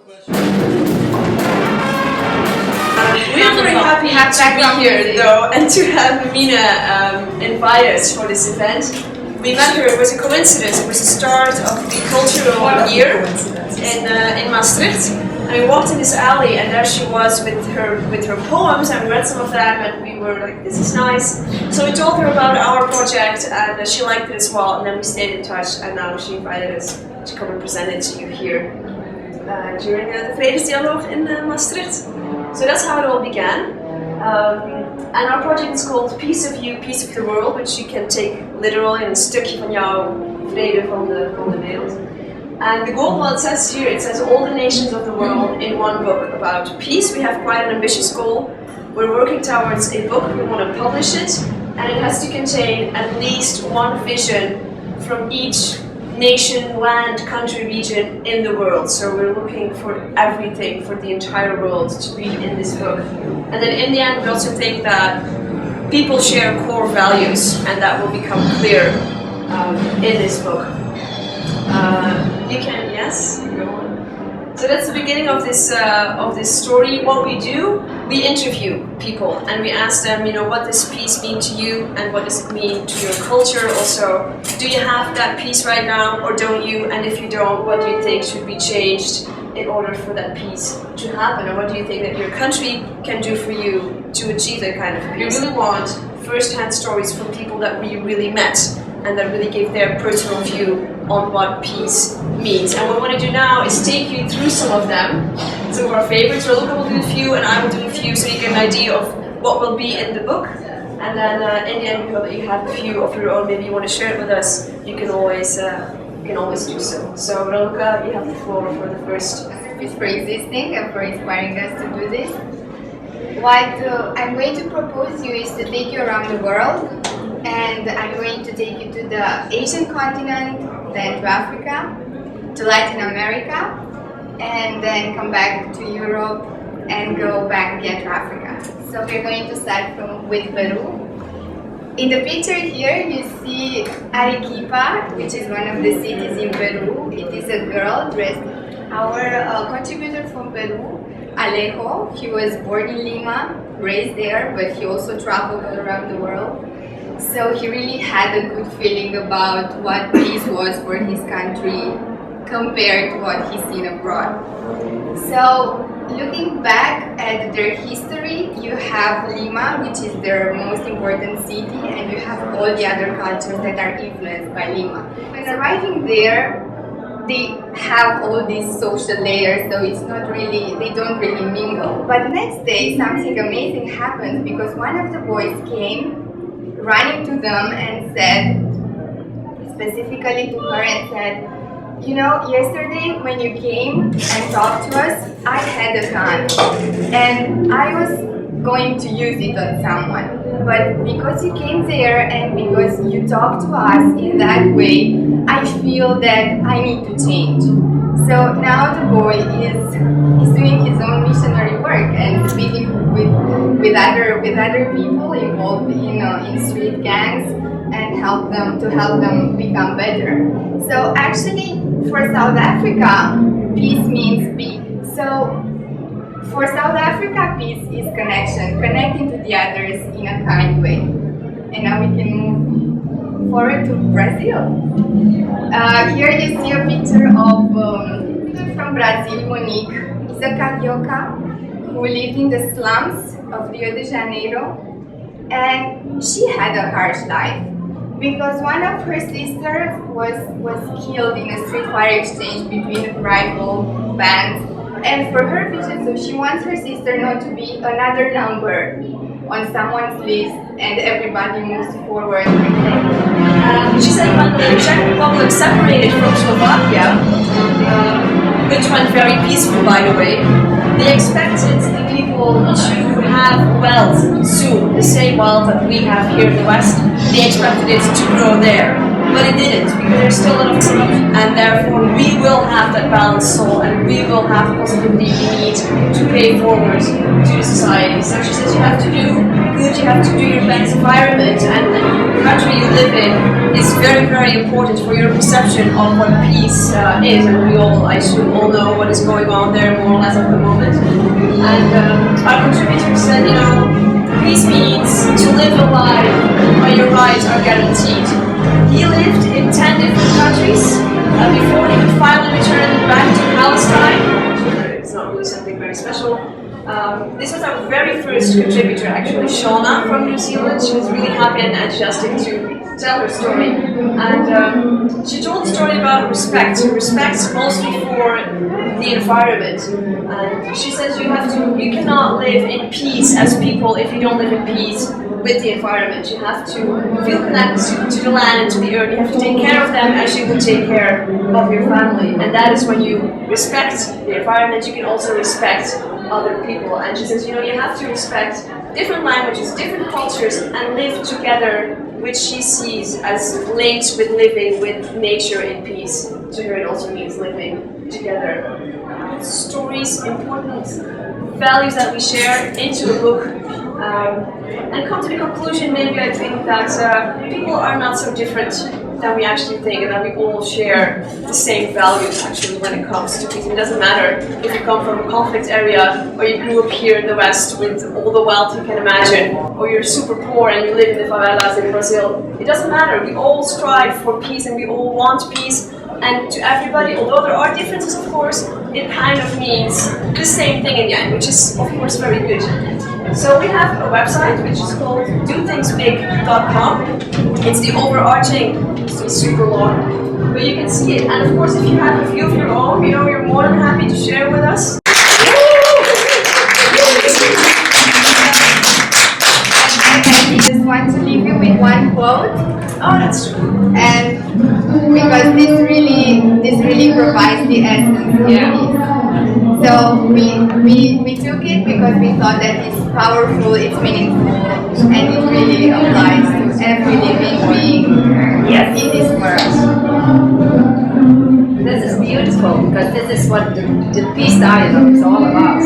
We are very happy to be here, though, and to have Mina invite us for this event. We met her, it was a coincidence, it was the start of the cultural year in Maastricht. And we walked in this alley, and there she was with her poems, and we read some of them, and we were like, this is nice. So we told her about our project, and she liked it as well, and then we stayed in touch, and now she invited us to come and present it to you here during the Vredesdialoog in Maastricht. So that's how it all began. And our project is called Piece of You, Piece of the World, which you can take literally, een stukje van jou, vrede van de wereld. And the goal, well, it says here, it says all the nations of the world in one book about peace. We have quite an ambitious goal. We're working towards a book, we want to publish it, and it has to contain at least one vision from each nation, land, country, region in the world. So we're looking for everything for the entire world to be in this book. And then in the end, we also think that people share core values, and that will become clear in this book. You can, yes? Go on. So that's the beginning of this story. What we do, we interview people and we ask them, what does peace mean to you and what does it mean to your culture? Also, do you have that peace right now or don't you? And if you don't, what do you think should be changed in order for that peace to happen? Or what do you think that your country can do for you to achieve that kind of peace? We really want first-hand stories from people that we really met and that really give their personal view on what peace means. And what we want to do now is take you through some of them, some of our favorites. Raluca will do a few and I will do a few so you get an idea of what will be in the book. And then in the end we hope that you have a few of your own, maybe you want to share it with us, you can always do so. So Raluca, you have the floor for the first. Thanks for existing and for inspiring us to do this. What I'm going to propose you is to take you around the world. And I'm going to take you to the Asian continent, then to Africa, to Latin America, and then come back to Europe and go back again to Africa. So we're going to start with Peru. In the picture here you see Arequipa, which is one of the cities in Peru. It is a girl dressed. Our contributor from Peru, Alejo, he was born in Lima, raised there, but he also traveled all around the world. So he really had a good feeling about what peace was for his country compared to what he's seen abroad. So looking back at their history, you have Lima, which is their most important city, and you have all the other cultures that are influenced by Lima. When arriving there, they have all these social layers, so it's not really, they don't really mingle. But next day, something amazing happened because one of the boys came running to them and said, specifically to her, and said, yesterday when you came and talked to us, I had a gun and I was going to use it on someone. But because you came there and because you talked to us in that way, I feel that I need to change. So now the boy is doing his own missionary work and speaking with other people involved in street gangs and help them become better. So actually for South Africa, peace means be. So for South Africa, peace is connection, connecting to the others in a kind way. And now we can move forward to Brazil. Here you see a picture of from Brazil, Monique. Is a carioca who lived in the slums of Rio de Janeiro, and she had a harsh life because one of her sisters was killed in a street fire exchange between rival bands. And for her vision, so she wants her sister not to be another number on someone's list, and everybody moves forward. She said when the Czech Republic separated from Slovakia, which went very peaceful by the way, they expected the people to have wealth soon, the same wealth that we have here in the West. They expected it to grow there. but it didn't, because there's still a lot of corruption, and therefore we will have that balanced soul, and we will have the possibility we need to pay forward to the society. So she says you have to do good, you have to do your best. Environment and the country you live in is very, very important for your perception of what peace is, and we all, I assume, all know what is going on there more or less at the moment. And our contributor said, you know, peace means to live a life where your rights are guaranteed. He lived in 10 different countries before he could finally return back to Palestine. It's not really something very special. This was our very first contributor, actually, Shauna from New Zealand. She was really happy and enthusiastic to tell her story. And she told the story about respect mostly for the environment. And she says you cannot live in peace as people if you don't live in peace with the environment. You have to feel connected to the land and to the earth. You have to take care of them as you would take care of your family. And that is when you respect the environment, you can also respect other people. And she says, you know, you have to respect different languages, different cultures, and live together, which she sees as linked with living with nature in peace. To her, it also means living together. Stories, important values that we share into the book, and come to the conclusion, maybe I think that people are not so different than we actually think, and that we all share the same values actually when it comes to peace. It doesn't matter if you come from a conflict area, or you grew up here in the West with all the wealth you can imagine, or you're super poor and you live in the favelas in Brazil. It doesn't matter. We all strive for peace and we all want peace. And to everybody, although there are differences, of course, it kind of means the same thing in the end, which is, of course, very good. So we have a website which is called dothingsbig.com. It's the overarching, it's super long, but you can see it. And of course, if you have a few of your own, you know, you're more than happy to share with us. I just want to leave you with one quote. Oh, that's true. And because this really provides the essence of peace. So we took it because we thought that it's powerful, it's meaningful, and it really applies to every living being in this world. This is beautiful because this is what the peace dialogue is all about.